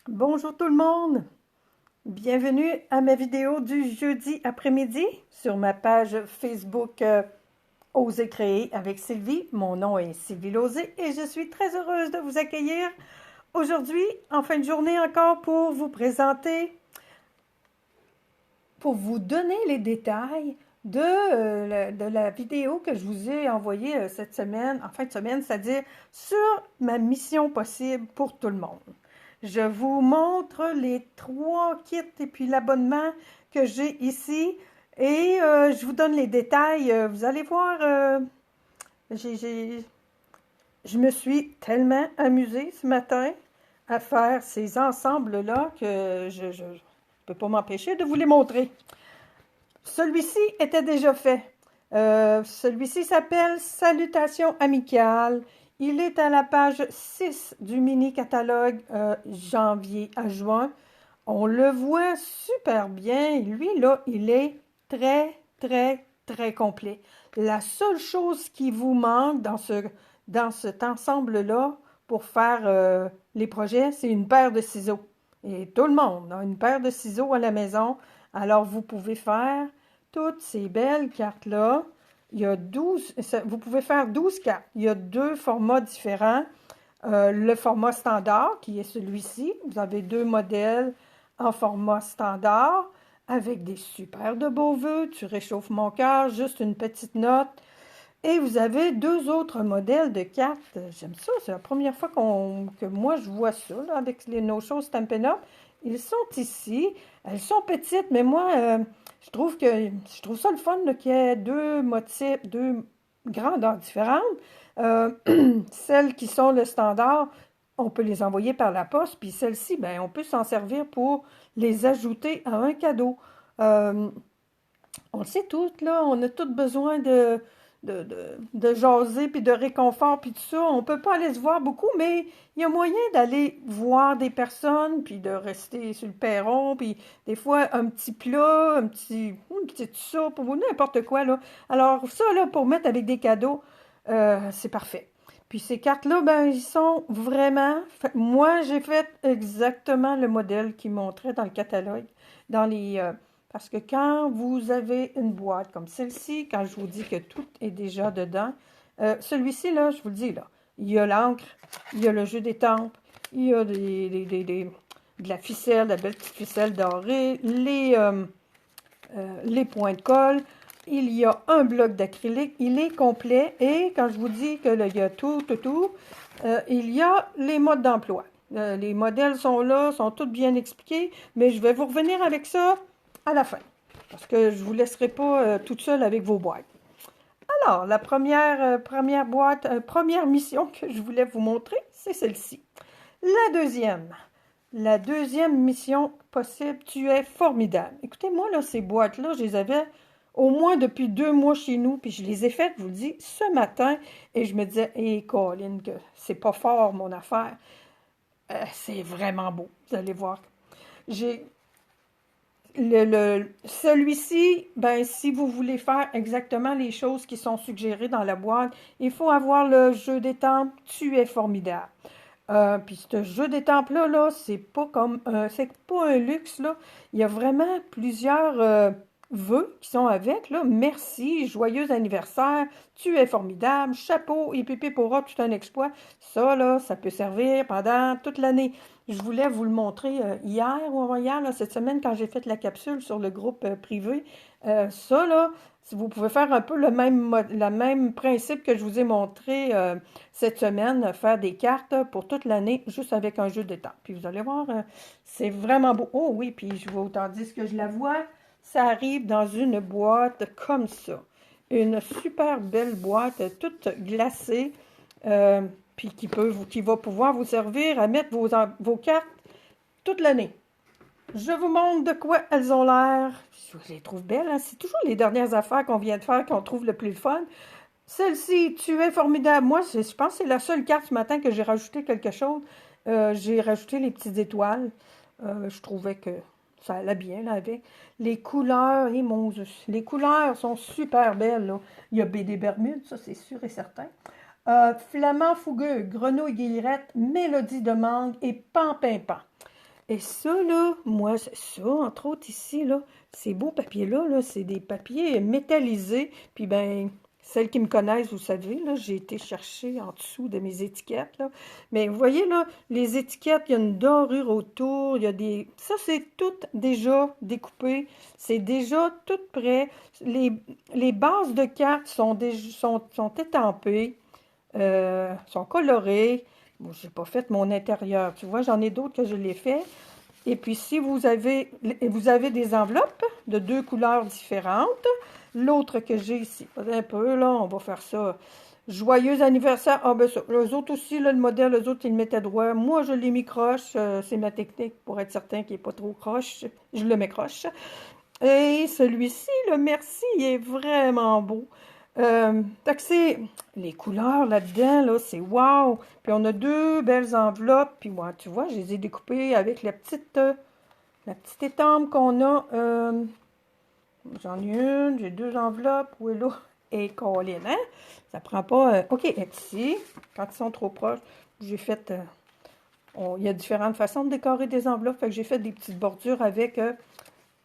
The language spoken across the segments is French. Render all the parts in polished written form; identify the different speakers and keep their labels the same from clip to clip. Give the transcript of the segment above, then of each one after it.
Speaker 1: Bonjour tout le monde, bienvenue à ma vidéo du jeudi après-midi sur ma page Facebook Oser créer avec Sylvie. Mon nom est Sylvie Lauzé et je suis très heureuse de vous accueillir aujourd'hui en fin de journée encore pour vous présenter, pour vous donner les détails de la vidéo que je vous ai envoyée cette semaine, en fin de semaine, c'est-à-dire sur ma mission possible pour tout le monde. Je vous montre les 3 kits et puis l'abonnement que j'ai ici et je vous donne les détails. Vous allez voir, je me suis tellement amusée ce matin à faire ces ensembles-là que je ne peux pas m'empêcher de vous les montrer. Celui-ci était déjà fait. Celui-ci s'appelle Salutations amicales. Il est à la page 6 du mini-catalogue janvier à juin. On le voit super bien. Lui, là, il est très, très, très complet. La seule chose qui vous manque dans cet ensemble-là pour faire les projets, c'est une paire de ciseaux. Et tout le monde a une paire de ciseaux à la maison. Alors, vous pouvez faire toutes ces belles cartes-là. Il y a 12, vous pouvez faire 12 cartes. Il y a 2 formats différents. Le format standard, qui est celui-ci. Vous avez 2 modèles en format standard avec des super de beaux vœux. Tu réchauffes mon cœur, juste une petite note. Et vous avez 2 autres modèles de cartes. J'aime ça, c'est la première fois que moi je vois ça, là, avec les no-show Stampin' Up. Ils sont ici. Elles sont petites, mais moi, je trouve ça le fun qu'il y ait 2 motifs, 2 grandeurs différentes. Euh, Celles qui sont le standard, on peut les envoyer par la poste, puis celles-ci, ben, on peut s'en servir pour les ajouter à un cadeau. Euh, on le sait toutes, là, on a toutes besoin de jaser, puis de réconfort, puis tout ça. On peut pas aller se voir beaucoup, mais il y a moyen d'aller voir des personnes, puis de rester sur le perron, puis des fois, un petit plat, une petite soupe, ou n'importe quoi, là. Alors, ça, là, pour mettre avec des cadeaux, c'est parfait. Puis ces cartes-là, ben, ils sont vraiment... Moi, j'ai fait exactement le modèle qui montrait dans le catalogue, dans les... parce que quand vous avez une boîte comme celle-ci, quand je vous dis que tout est déjà dedans, celui-ci, là, je vous le dis, là, il y a l'encre, il y a le jeu d'étampes, il y a de la ficelle, de la belle petite ficelle dorée, les points de colle, il y a un bloc d'acrylique, il est complet et quand je vous dis que là, il y a tout, il y a les modes d'emploi. Les modèles sont là, sont tous bien expliqués, mais je vais vous revenir avec ça à la fin, parce que je ne vous laisserai pas toute seule avec vos boîtes. Alors, la première boîte, première mission que je voulais vous montrer, c'est celle-ci. La deuxième mission possible, tu es formidable. Écoutez, moi, là, ces boîtes-là, je les avais au moins depuis 2 mois chez nous, puis je les ai faites, je vous le dis, ce matin, et je me disais, hé, Colin, que c'est pas fort, mon affaire. C'est vraiment beau, vous allez voir. J'ai celui-ci, ben, si vous voulez faire exactement les choses qui sont suggérées dans la boîte, il faut avoir le jeu d'étampes Tu es formidable. Puis ce jeu d'étampes-là, là, c'est pas un luxe, là. Il y a vraiment plusieurs vœux qui sont avec, là. Merci, joyeux anniversaire, tu es formidable, chapeau et pipi pourra tout un exploit. Ça, là, ça peut servir pendant toute l'année. Je voulais vous le montrer hier ou avant-hier, là, cette semaine, quand j'ai fait la capsule sur le groupe privé. Ça, là, si vous pouvez faire un peu le même principe que je vous ai montré cette semaine, faire des cartes pour toute l'année, juste avec un jeu d'étampes. Puis vous allez voir, c'est vraiment beau. Oh oui, puis je vois autant dire ce que je la vois. Ça arrive dans une boîte comme ça. Une super belle boîte, toute glacée, puis qui va pouvoir vous servir à mettre vos cartes toute l'année. Je vous montre de quoi elles ont l'air. Je les trouve belles, hein? C'est toujours les dernières affaires qu'on vient de faire qu'on trouve le plus fun. Celle-ci, tu es formidable. Moi, je pense que c'est la seule carte ce matin que j'ai rajouté quelque chose. J'ai rajouté les petites étoiles. Je trouvais que ça allait bien là avec. Les couleurs, et mon Dieu, les couleurs sont super belles, là. Il y a BD Bermude, ça c'est sûr et certain. Flamand fougueux, grenouille guillerette, mélodie de mangue et pan. Et ça, là, moi, ça, entre autres ici, là, ces beaux papiers-là, là, c'est des papiers métallisés. Puis, ben, celles qui me connaissent, vous savez, là, j'ai été chercher en dessous de mes étiquettes, là. Mais vous voyez, là, les étiquettes, il y a une dorure autour, il y a des... Ça, c'est tout déjà découpé. C'est déjà tout prêt. Les, les bases de cartes sont, sont étampées, sont colorées. Bon, j'ai pas fait mon intérieur. Tu vois, j'en ai d'autres que je l'ai fait. Et puis, si vous avez des enveloppes de deux couleurs différentes, l'autre que j'ai ici, un peu, là, on va faire ça. Joyeux anniversaire. Ah, ben ça, eux autres aussi, là, le modèle, eux autres, ils le mettaient droit. Moi, je l'ai mis croche. C'est ma technique pour être certain qu'il n'est pas trop croche. Je le mets croche. Et celui-ci, le merci, il est vraiment beau. Fait que c'est les couleurs là-dedans, là, c'est wow! Puis on a deux belles enveloppes, puis ouais, tu vois, je les ai découpées avec la petite étampe qu'on a. J'en ai une, j'ai deux enveloppes, où est là? Et Colin, hein? Ça prend pas. OK, ici, quand ils sont trop proches, j'ai fait. Il y a différentes façons de décorer des enveloppes, fait que j'ai fait des petites bordures avec.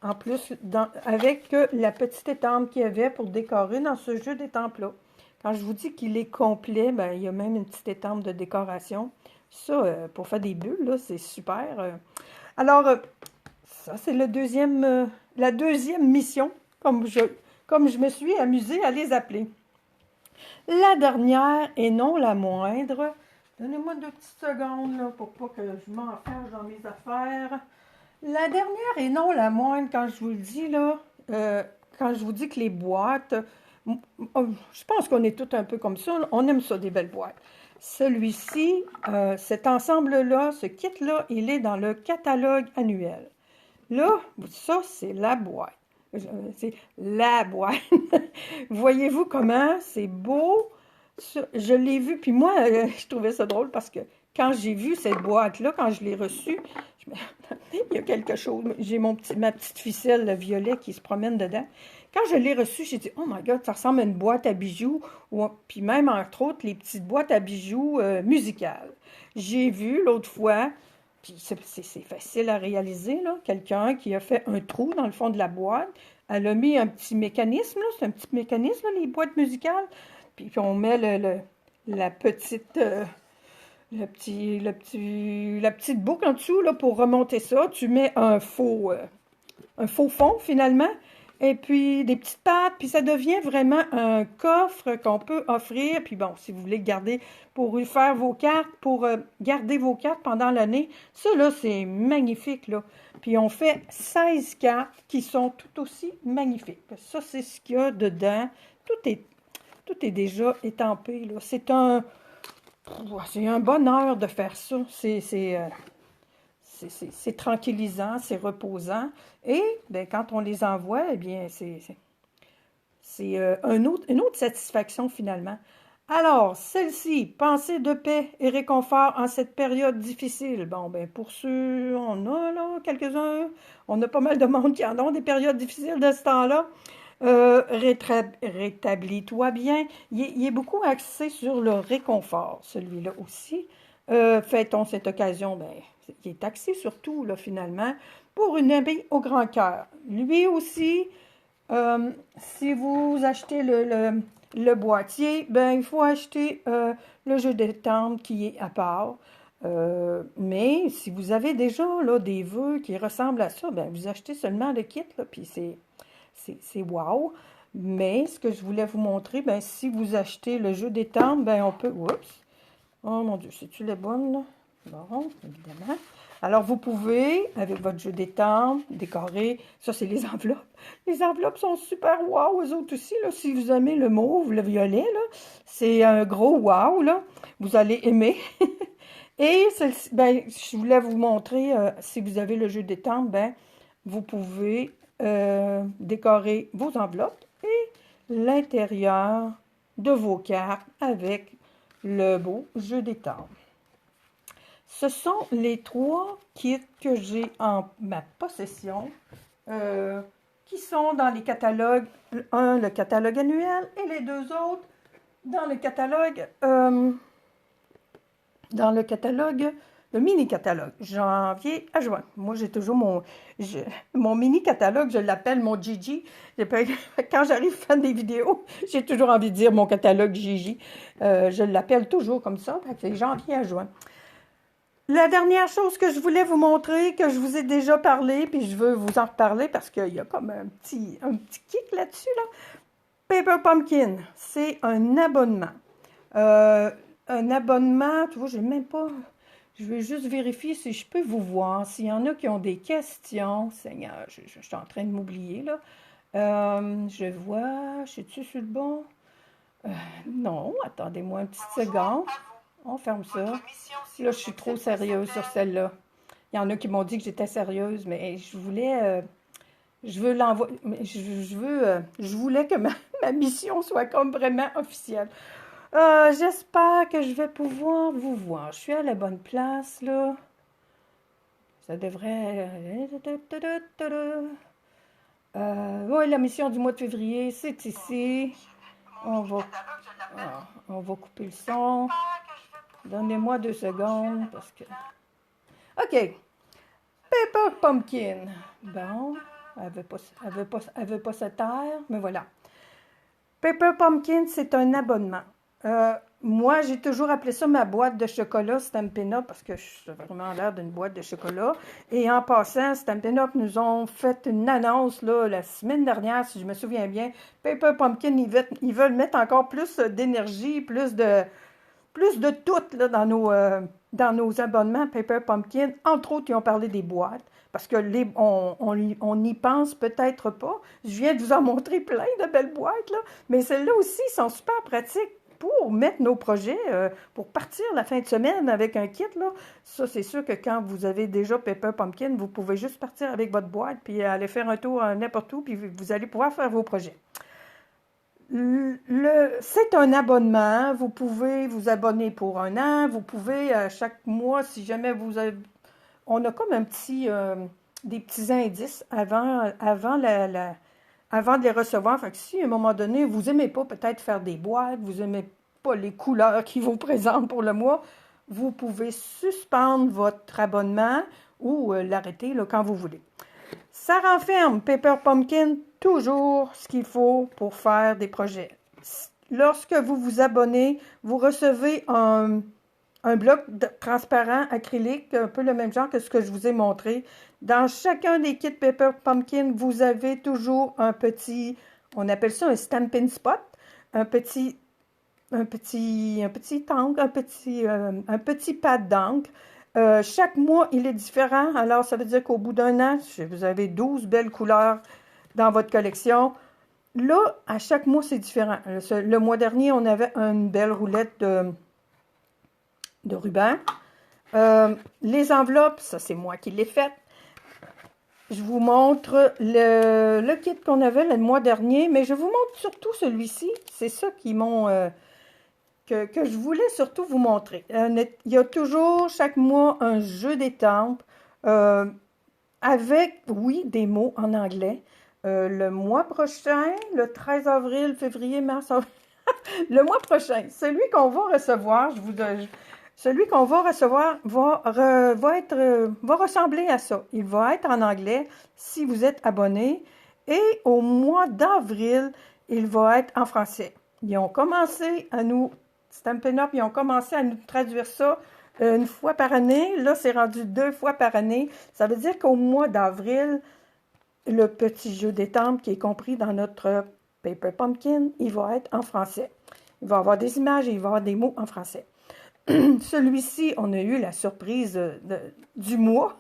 Speaker 1: En plus, avec la petite étampe qu'il y avait pour décorer dans ce jeu d'étampes-là. Quand je vous dis qu'il est complet, ben, il y a même une petite étampe de décoration. Ça, pour faire des bulles, là, c'est super. Alors, ça, c'est la deuxième mission, comme je me suis amusée à les appeler. La dernière, et non la moindre, donnez-moi 2 petites secondes là, pour pas que je m'enferme dans mes affaires. La dernière et non la moindre, quand je vous le dis, là, quand je vous dis que les boîtes, je pense qu'on est tous un peu comme ça, on aime ça, des belles boîtes. Celui-ci, cet ensemble-là, ce kit-là, il est dans le catalogue annuel. Là, ça, c'est la boîte. C'est la boîte. Voyez-vous comment c'est beau? Je l'ai vu, puis moi, je trouvais ça drôle parce que quand j'ai vu cette boîte-là, quand je l'ai reçue, il y a quelque chose. J'ai ma petite ficelle le violet qui se promène dedans. Quand je l'ai reçue, j'ai dit, oh my God, ça ressemble à une boîte à bijoux, puis même, entre autres, les petites boîtes à bijoux musicales. J'ai vu l'autre fois, puis c'est facile à réaliser, là, quelqu'un qui a fait un trou dans le fond de la boîte, elle a mis un petit mécanisme, là, c'est un petit mécanisme, là, les boîtes musicales, puis on met la petite... la petite boucle en dessous là, pour remonter ça. Tu mets un faux fond finalement, et puis des petites pattes, puis ça devient vraiment un coffre qu'on peut offrir. Puis bon, si vous voulez garder pour faire vos cartes, pour garder vos cartes pendant l'année, ça là, c'est magnifique là. Puis on fait 16 cartes qui sont tout aussi magnifiques. Ça, c'est ce qu'il y a dedans. Tout est déjà étampé là. C'est un bonheur de faire ça. C'est tranquillisant, c'est reposant. Et ben, quand on les envoie, eh bien, c'est une autre satisfaction finalement. Alors, celle-ci, pensée de paix et réconfort en cette période difficile. Bon, ben pour ceux, on a là quelques-uns, on a pas mal de monde qui en ont des périodes difficiles de ce temps-là. Rétablis-toi bien. Il est beaucoup axé sur le réconfort, celui-là aussi. Fêtons cette occasion, ben, il est axé surtout, là, finalement, pour une amie au grand cœur. Lui aussi, si vous achetez le boîtier, ben, il faut acheter le jeu d'étampe qui est à part. Mais si vous avez déjà là, des vœux qui ressemblent à ça, ben, vous achetez seulement le kit, là, puis c'est wow. Mais ce que je voulais vous montrer, ben, si vous achetez le jeu d'étampe, ben, on peut... Oups! Oh mon Dieu, c'est-tu les bonnes, là? Bon, évidemment. Alors, vous pouvez, avec votre jeu d'étampe, décorer. Ça, c'est les enveloppes. Les enveloppes sont super wow, eux autres aussi, là. Si vous aimez le mauve, le violet, là, c'est un gros wow, là. Vous allez aimer. Et ben, je voulais vous montrer, si vous avez le jeu d'étampe, ben, vous pouvez décorer vos enveloppes et l'intérieur de vos cartes avec le beau jeu d'étampe. Ce sont les 3 kits que j'ai en ma possession qui sont dans les catalogues, un le catalogue annuel et les deux autres dans le catalogue le mini-catalogue, janvier à juin. Moi, j'ai toujours mon mini-catalogue, je l'appelle mon Gigi. Quand j'arrive à faire des vidéos, j'ai toujours envie de dire mon catalogue Gigi. Je l'appelle toujours comme ça, fait que c'est janvier à juin. La dernière chose que je voulais vous montrer, que je vous ai déjà parlé, puis je veux vous en reparler parce qu'il y a comme un petit kick là-dessus, là. Paper Pumpkin, c'est un abonnement. Un abonnement, tu vois, j'ai même pas... Je vais juste vérifier si je peux vous voir. S'il y en a qui ont des questions, Seigneur, je suis en train de m'oublier, là. Je vois, je suis-tu sur le bon? Non, attendez-moi une petite seconde. On ferme ça. Là, je suis trop sérieuse sur celle-là. Il y en a qui m'ont dit que j'étais sérieuse, mais je voulais... je veux l'envoyer... je voulais que ma mission soit comme vraiment officielle. J'espère que je vais pouvoir vous voir. Je suis à la bonne place, là. Ça devrait... oui, la mission du mois de février, c'est ici. On va couper le son. Donnez-moi 2 secondes, parce que... OK. Paper Pumpkin. Bon, elle veut pas se taire, mais voilà. Paper Pumpkin, c'est un abonnement. Moi, j'ai toujours appelé ça ma boîte de chocolat Stampin' Up parce que j'ai vraiment l'air d'une boîte de chocolat. Et en passant, Stampin' Up nous ont fait une annonce là, la semaine dernière, si je me souviens bien. Paper Pumpkin, ils veulent mettre encore plus d'énergie, plus de tout là, dans nos abonnements Paper Pumpkin. Entre autres, ils ont parlé des boîtes. Parce que on n'y pense peut-être pas. Je viens de vous en montrer plein de belles boîtes, là. Mais celles-là aussi sont super pratiques pour mettre nos projets, pour partir la fin de semaine avec un kit, là. Ça, c'est sûr que quand vous avez déjà Paper Pumpkin, vous pouvez juste partir avec votre boîte, puis aller faire un tour n'importe où, puis vous allez pouvoir faire vos projets. C'est un abonnement. Vous pouvez vous abonner pour 1 an. Vous pouvez, chaque mois, si jamais vous avez... On a comme des petits indices avant de les recevoir. Fait que si, à un moment donné, vous n'aimez pas peut-être faire des boîtes, vous n'aimez pas les couleurs qu'ils vous présentent pour le mois, vous pouvez suspendre votre abonnement ou l'arrêter là, quand vous voulez. Ça renferme, Paper Pumpkin, toujours ce qu'il faut pour faire des projets. Lorsque vous vous abonnez, vous recevez un bloc transparent acrylique, un peu le même genre que ce que je vous ai montré. Dans chacun des kits Paper Pumpkin, vous avez toujours un petit, on appelle ça un Stampin' Spot, un petit encre, un petit pad d'encre. Chaque mois, il est différent. Alors, ça veut dire qu'au bout d'1 an, vous avez 12 belles couleurs dans votre collection. Là, à chaque mois, c'est différent. Le mois dernier, on avait une belle roulette de ruban. Les enveloppes, ça, c'est moi qui l'ai fait. Je vous montre le kit qu'on avait le mois dernier, mais je vous montre surtout celui-ci. C'est ça qui que je voulais surtout vous montrer. Il y a toujours, chaque mois, un jeu d'étampes avec, oui, des mots en anglais. Le mois prochain, le 13 avril, février, mars, avril, le mois prochain, celui qu'on va recevoir, celui qu'on va recevoir va ressembler à ça. Il va être en anglais si vous êtes abonné. Et au mois d'avril, il va être en français. Ils ont commencé à nous, Stampin' Up, ils ont commencé à nous traduire ça 1 fois par année. Là, c'est rendu 2 fois par année. Ça veut dire qu'au mois d'avril, le petit jeu d'étampes qui est compris dans notre Paper Pumpkin, il va être en français. Il va y avoir des images et il va y avoir des mots en français. Celui-ci, on a eu la surprise du mois.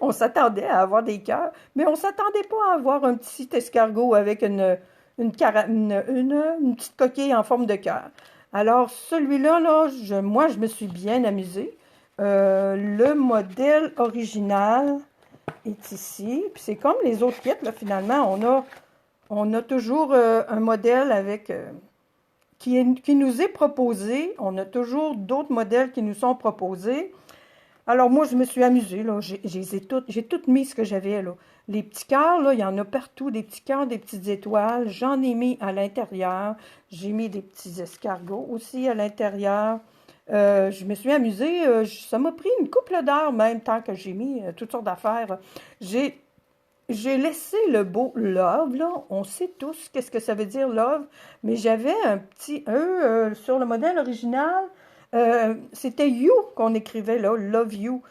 Speaker 1: On s'attendait à avoir des cœurs, mais on ne s'attendait pas à avoir un petit escargot avec une petite coquille en forme de cœur. Alors, celui-là, moi, je me suis bien amusée. Le modèle original est ici. Puis c'est comme les autres kits, là, finalement. On a toujours un modèle avec... qui nous est proposé. On a toujours d'autres modèles qui nous sont proposés. Alors, moi, je me suis amusée, là. J'ai tout mis ce que j'avais, là. Les petits cœurs, là, il y en a partout, des petits cœurs, des petites étoiles. J'en ai mis à l'intérieur. J'ai mis des petits escargots aussi à l'intérieur. Je me suis amusée. Ça m'a pris une couple d'heures, même, tant que j'ai mis toutes sortes d'affaires. J'ai j'ai laissé le beau love, là. On sait tous qu'est-ce que ça veut dire love, mais j'avais un petit E sur le modèle original. C'était you qu'on écrivait là, love you.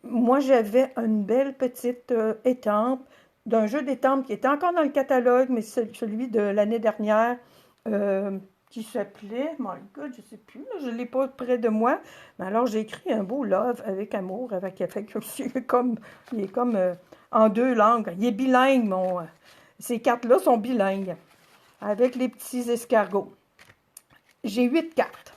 Speaker 1: Moi, j'avais une belle petite étampe d'un jeu d'étampes qui était encore dans le catalogue, mais celui de l'année dernière, euh, qui s'appelait, my God, je sais plus, là, je l'ai pas près de moi. Mais alors, j'ai écrit un beau love avec amour, il est comme en deux langues. Il est bilingue, ces cartes-là sont bilingues, avec les petits escargots. J'ai 8 cartes.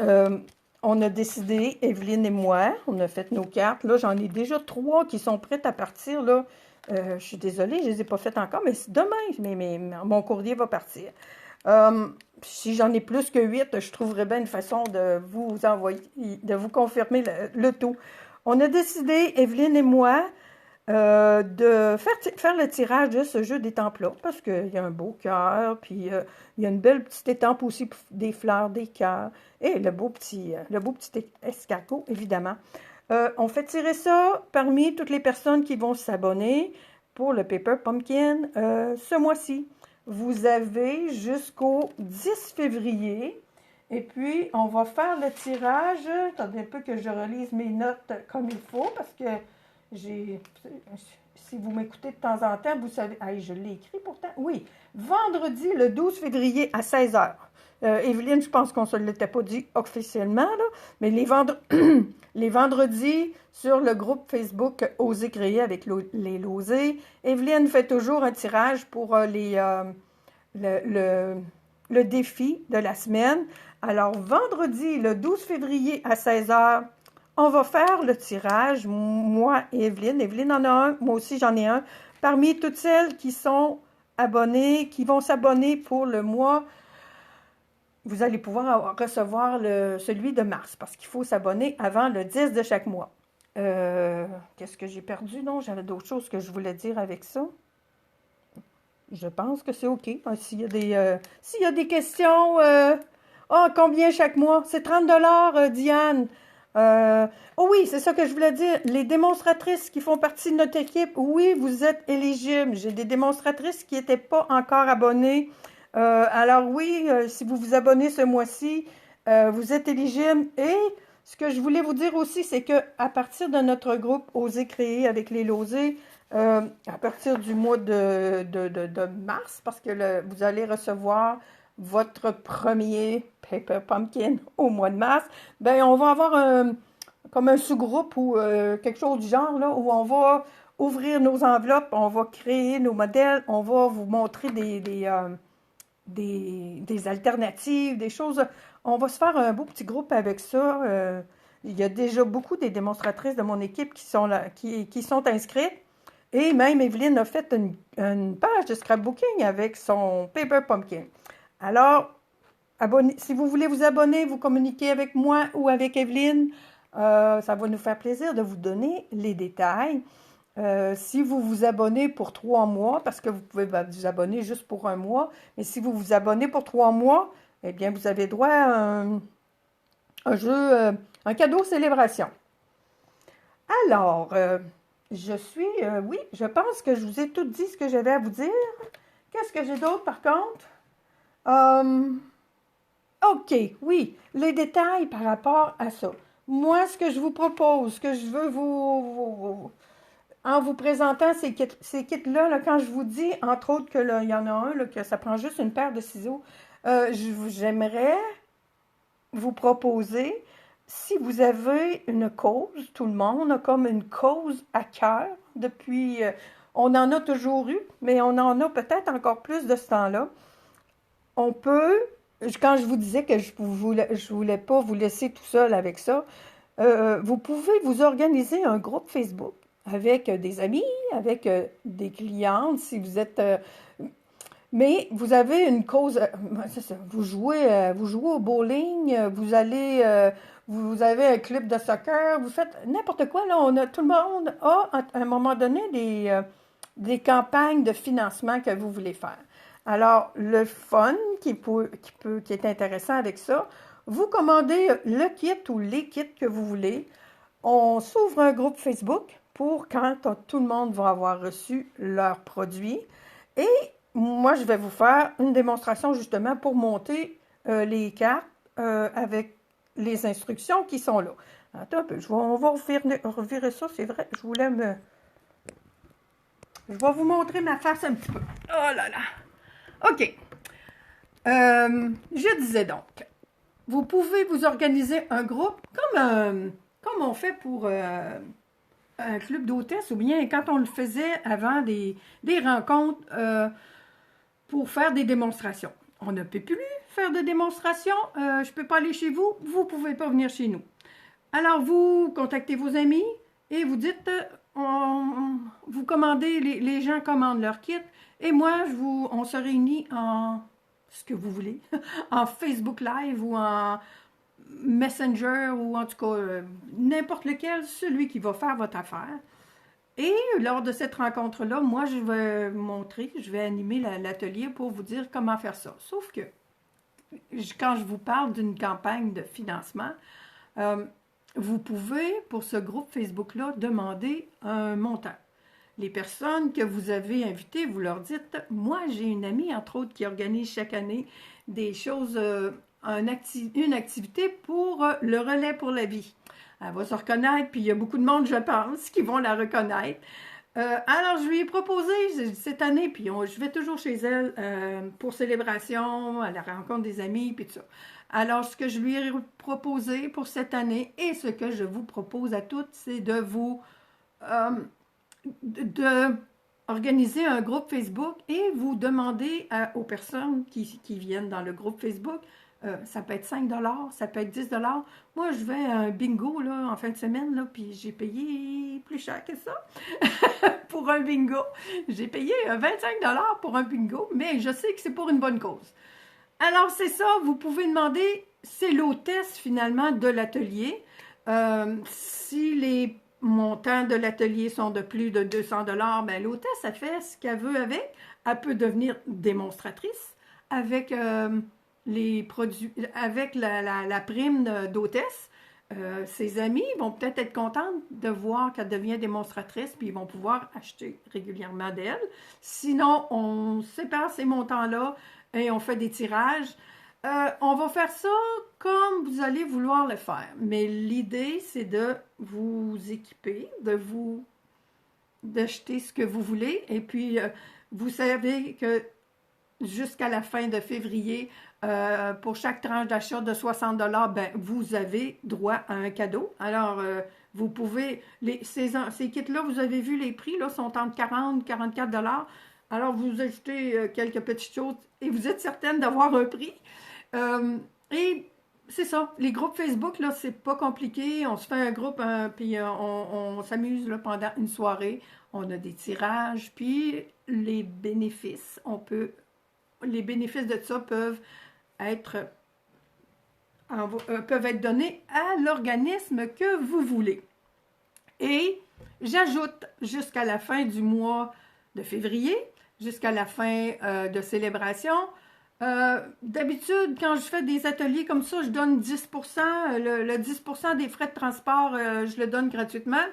Speaker 1: Euh, on a décidé, Evelyne et moi, on a fait nos cartes. Là, j'en ai déjà 3 qui sont prêtes à partir. Là. Je suis désolée, je ne les ai pas faites encore, mais c'est demain, mon courrier va partir. Si j'en ai plus que 8, je trouverai bien une façon de vous envoyer, de vous confirmer le tout. On a décidé, Evelyne et moi, de faire le tirage de ce jeu d'étampes-là, parce qu'il y a un beau cœur, puis il y a une belle petite étampe aussi, des fleurs, des cœurs, et le beau petit escargot, évidemment. On fait tirer ça parmi toutes les personnes qui vont s'abonner pour le Paper Pumpkin ce mois-ci. Vous avez jusqu'au 10 février, et puis on va faire le tirage. Attendez un peu que je relise mes notes comme il faut, parce que si vous m'écoutez de temps en temps, vous savez, je l'ai écrit pourtant, oui, vendredi le 12 février à 16 heures. Evelyne, je pense qu'on ne se l'était pas dit officiellement, là, mais les vendredis, sur le groupe Facebook Oser créer avec les Losés, Evelyne fait toujours un tirage pour le défi de la semaine. Alors, vendredi, le 12 février à 16 heures, on va faire le tirage, moi et Evelyne. Evelyne en a un, moi aussi j'en ai un. Parmi toutes celles qui sont abonnées, qui vont s'abonner pour le mois, vous allez pouvoir recevoir celui de mars, parce qu'il faut s'abonner avant le 10 de chaque mois. Qu'est-ce que j'ai perdu? Non, j'avais d'autres choses que je voulais dire avec ça. Je pense que c'est OK. S'il y a des questions, combien chaque mois? C'est 30 Diane. Oh oui, c'est ça que je voulais dire. Les démonstratrices qui font partie de notre équipe, oui, vous êtes éligibles. J'ai des démonstratrices qui n'étaient pas encore abonnées. Alors oui, si vous vous abonnez ce mois-ci, vous êtes éligible. Et ce que je voulais vous dire aussi, c'est que à partir de notre groupe Oser créer avec les Losés, à partir du mois de mars, parce que vous allez recevoir votre premier Paper Pumpkin au mois de mars, ben on va avoir comme un sous-groupe ou quelque chose du genre, là, où on va ouvrir nos enveloppes, on va créer nos modèles, on va vous montrer des alternatives, des choses. On va se faire un beau petit groupe avec ça. Il y a déjà beaucoup des démonstratrices de mon équipe qui sont là, qui sont inscrites. Et même Evelyne a fait une page de scrapbooking avec son Paper Pumpkin. Alors, si vous voulez vous abonner, vous communiquez avec moi ou avec Evelyne. Ça va nous faire plaisir de vous donner les détails. Si vous vous abonnez pour 3 mois, parce que vous pouvez vous abonner juste pour un mois, mais si vous vous abonnez pour 3 mois, eh bien, vous avez droit à un jeu, un cadeau célébration. Alors, oui, je pense que je vous ai tout dit ce que j'avais à vous dire. Qu'est-ce que j'ai d'autre, par contre? OK, oui, les détails par rapport à ça. Moi, ce que je vous propose, ce que je veux en vous présentant ces kits-là, là, quand je vous dis, entre autres, qu'il y en a un, là, que ça prend juste une paire de ciseaux, j'aimerais vous proposer, si vous avez une cause, tout le monde a comme une cause à cœur depuis, on en a toujours eu, mais on en a peut-être encore plus de ce temps-là. On peut, quand je vous disais que je voulais pas vous laisser tout seul avec ça, vous pouvez vous organiser un groupe Facebook avec des amis, avec des clientes, si vous êtes... mais vous avez une cause, c'est ça, vous jouez au bowling, vous avez un club de soccer, vous faites n'importe quoi, là, tout le monde a, à un moment donné, des campagnes de financement que vous voulez faire. Alors, le fun qui est intéressant avec ça, Vous commandez le kit ou les kits que vous voulez. On s'ouvre un groupe Facebook pour quand tout le monde va avoir reçu leurs produits. Et moi, je vais vous faire une démonstration justement pour monter les cartes avec les instructions qui sont là. Attends un peu, on va revirer ça, c'est vrai, je voulais me... Je vais vous montrer ma face un petit peu. Oh là là! OK. Je disais donc, vous pouvez vous organiser un groupe comme on fait pour un club d'hôtesse ou bien quand on le faisait avant des rencontres pour faire des démonstrations. On ne peut plus faire de démonstrations. Je ne peux pas aller chez vous. Vous ne pouvez pas venir chez nous. Alors, vous contactez vos amis et vous dites, vous commandez, les gens commandent leur kit et moi, on se réunit en ce que vous voulez, en Facebook Live ou en Messenger ou en tout cas n'importe lequel, celui qui va faire votre affaire. Et lors de cette rencontre-là, moi, je vais montrer, je vais animer l'atelier pour vous dire comment faire ça. Sauf que quand je vous parle d'une campagne de financement, vous pouvez, pour ce groupe Facebook-là, demander un montant. Les personnes que vous avez invitées, vous leur dites, moi, j'ai une amie, entre autres, qui organise chaque année des choses, une activité pour le relais pour la vie. Elle va se reconnaître, puis il y a beaucoup de monde, je pense, qui vont la reconnaître. Alors, je lui ai proposé cette année, puis je vais toujours chez elle pour célébration, à la rencontre des amis, puis tout ça. Alors, ce que je lui ai proposé pour cette année et ce que je vous propose à toutes, c'est de vous organiser un groupe Facebook et vous demander aux personnes qui viennent dans le groupe Facebook, ça peut être 5 $, ça peut être 10 $. Moi, je vais à un bingo là, en fin de semaine, là, puis j'ai payé plus cher que ça pour un bingo. J'ai payé 25 $ pour un bingo, mais je sais que c'est pour une bonne cause. Alors, c'est ça, vous pouvez demander, c'est l'hôtesse finalement de l'atelier. Si les montants de l'atelier sont de plus de 200 $, ben, l'hôtesse, elle fait ce qu'elle veut avec. Elle peut devenir démonstratrice avec les produits, avec la prime d'hôtesse. Ses amis vont peut-être être contents de voir qu'elle devient démonstratrice, puis ils vont pouvoir acheter régulièrement d'elle. Sinon, on sépare ces montants-là et on fait des tirages. On va faire ça comme vous allez vouloir le faire. Mais l'idée, c'est de vous équiper, d'acheter ce que vous voulez. Et puis, vous savez que jusqu'à la fin de février, pour chaque tranche d'achat de 60 $, ben, vous avez droit à un cadeau. Alors, vous pouvez, ces kits-là, vous avez vu les prix, là, sont entre 40 et 44 $. Alors, vous achetez quelques petites choses et vous êtes certaine d'avoir un prix. Et c'est ça, les groupes Facebook, là, c'est pas compliqué. On se fait un groupe, puis on s'amuse là, pendant une soirée. On a des tirages, puis les bénéfices, les bénéfices de ça peuvent être donnés à l'organisme que vous voulez. Et j'ajoute jusqu'à la fin du mois de février, jusqu'à la fin de célébration. D'habitude, quand je fais des ateliers comme ça, je donne 10%, le 10% des frais de transport, je le donne gratuitement.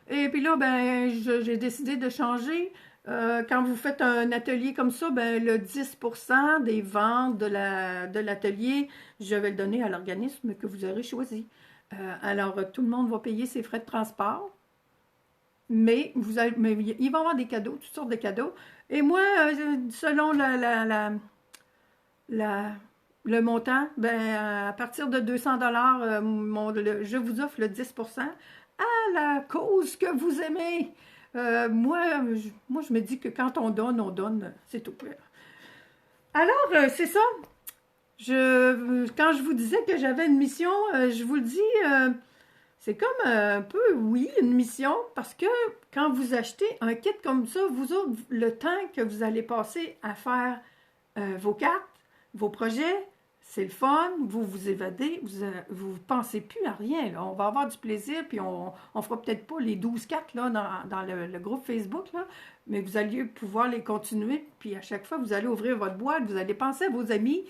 Speaker 1: Et puis là, ben, j'ai décidé de changer. Quand vous faites un atelier comme ça, ben, le 10% des ventes de l'atelier, je vais le donner à l'organisme que vous aurez choisi. Alors, tout le monde va payer ses frais de transport. Mais il va y avoir des cadeaux, toutes sortes de cadeaux. Et moi, selon le montant, ben, à partir de 200 $, je vous offre le 10% à la cause que vous aimez. Moi, je me dis que quand on donne, c'est tout. Alors, c'est ça. Quand je vous disais que j'avais une mission, je vous le dis, c'est comme un peu, oui, une mission, parce que quand vous achetez un kit comme ça, vous autres, le temps que vous allez passer à faire vos cartes, vos projets, c'est le fun, vous vous évadez, vous pensez plus à rien. Là. On va avoir du plaisir, puis on fera peut-être pas les 12 cartes là, dans le groupe Facebook, là, mais vous allez pouvoir les continuer, puis à chaque fois, vous allez ouvrir votre boîte, vous allez penser à vos amis,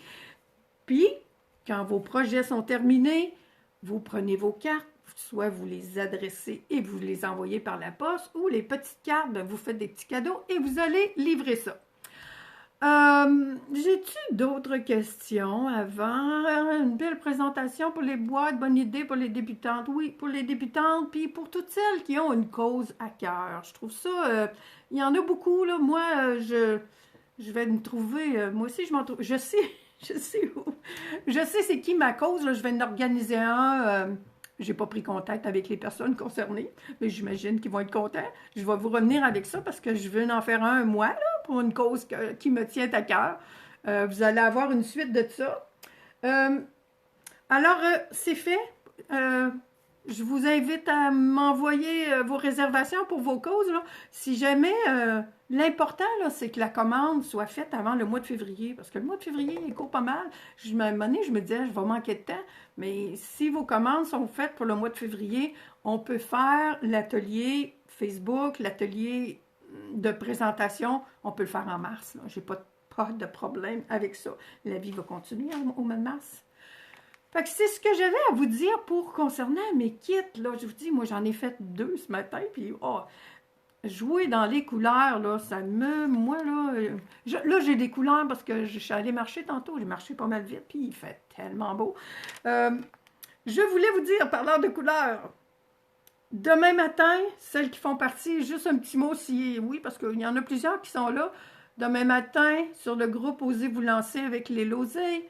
Speaker 1: puis Quand vos projets sont terminés, vous prenez vos cartes, soit vous les adressez et vous les envoyez par la poste, ou les petites cartes, vous faites des petits cadeaux et vous allez livrer ça. J'ai-tu d'autres questions avant? Une belle présentation pour les boîtes, bonne idée pour les débutantes. Oui, pour les débutantes, puis pour toutes celles qui ont une cause à cœur. Je trouve ça, il y en a beaucoup, là. Moi, je vais me trouver, moi aussi, je m'en trouve, je sais, je sais où. Je sais c'est qui ma cause, là. Je vais en organiser un. J'ai pas pris contact avec les personnes concernées, mais j'imagine qu'ils vont être contents. Je vais vous revenir avec ça parce que je veux en faire un, moi, là, pour une cause qui me tient à cœur. Vous allez avoir une suite de ça. Alors, c'est fait. Je vous invite à m'envoyer vos réservations pour vos causes, là. Si jamais, l'important, là, c'est que la commande soit faite avant le mois de février, parce que le mois de février, il court pas mal. À un moment donné, je me disais, je vais manquer de temps, mais si vos commandes sont faites pour le mois de février, on peut faire l'atelier Facebook, l'atelier de présentation, on peut le faire en mars. Je n'ai pas de problème avec ça. La vie va continuer au mois de mars. Fait que c'est ce que j'avais à vous dire pour concernant mes kits. Là, je vous dis, moi, j'en ai fait 2 ce matin, puis jouer dans les couleurs, là, ça me... Moi, là, j'ai des couleurs parce que je suis allée marcher tantôt. J'ai marché pas mal vite, puis il fait tellement beau. Je voulais vous dire, parlant de couleurs, demain matin, celles qui font partie, juste un petit mot si... Oui, parce qu'il y en a plusieurs qui sont là. Demain matin, sur le groupe Osez vous lancer avec les losées,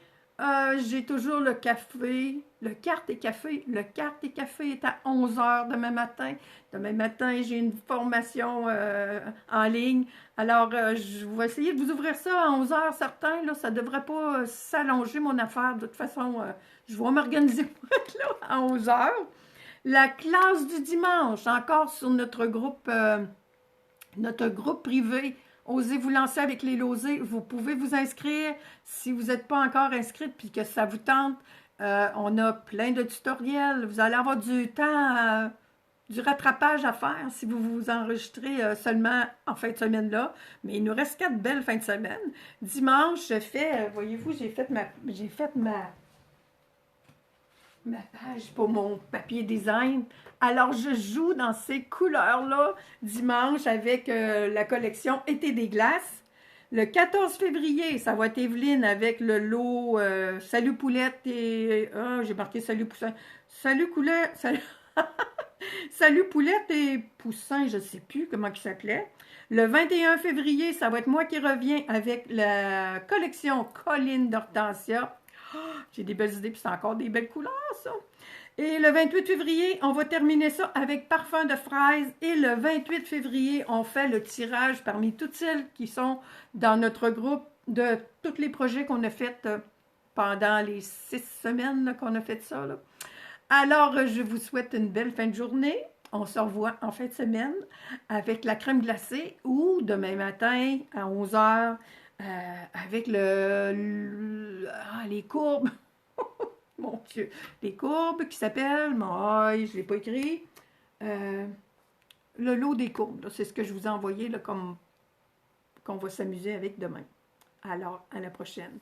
Speaker 1: j'ai toujours le café, le carte et café. Le carte et café est à 11 h demain matin. Demain matin, j'ai une formation en ligne. Alors, je vais essayer de vous ouvrir ça à 11 h certain. Là, ça ne devrait pas s'allonger mon affaire. De toute façon, je vais m'organiser pour être là à 11 h. La classe du dimanche, encore sur notre groupe privé. Osez vous lancer avec les losées. Vous pouvez vous inscrire si vous n'êtes pas encore inscrite puis que ça vous tente. On a plein de tutoriels. Vous allez avoir du temps, du rattrapage à faire si vous vous enregistrez seulement en fin de semaine là. Mais il nous reste 4 belles fins de semaine. Dimanche, je fais, voyez-vous, j'ai fait ma page pour mon papier design. Alors, je joue dans ces couleurs-là dimanche avec la collection Été des glaces. Le 14 février, ça va être Evelyne avec le lot Salut Poulette et... j'ai marqué Salut Poussin. Salut Poulette... Salut Poulette et Poussin, je ne sais plus comment il s'appelait. Le 21 février, ça va être moi qui reviens avec la collection Colline d'Hortensia. J'ai des belles idées, puis c'est encore des belles couleurs, ça. Et le 28 février, on va terminer ça avec Parfum de fraise. Et le 28 février, on fait le tirage parmi toutes celles qui sont dans notre groupe de tous les projets qu'on a fait pendant les 6 semaines qu'on a fait ça, là. Alors, je vous souhaite une belle fin de journée. On se revoit en fin de semaine avec la crème glacée ou demain matin à 11 h avec les courbes. Mon Dieu. Les courbes qui s'appellent, je ne l'ai pas écrit, le lot des courbes. C'est ce que je vous ai envoyé là, comme qu'on va s'amuser avec demain. Alors, à la prochaine.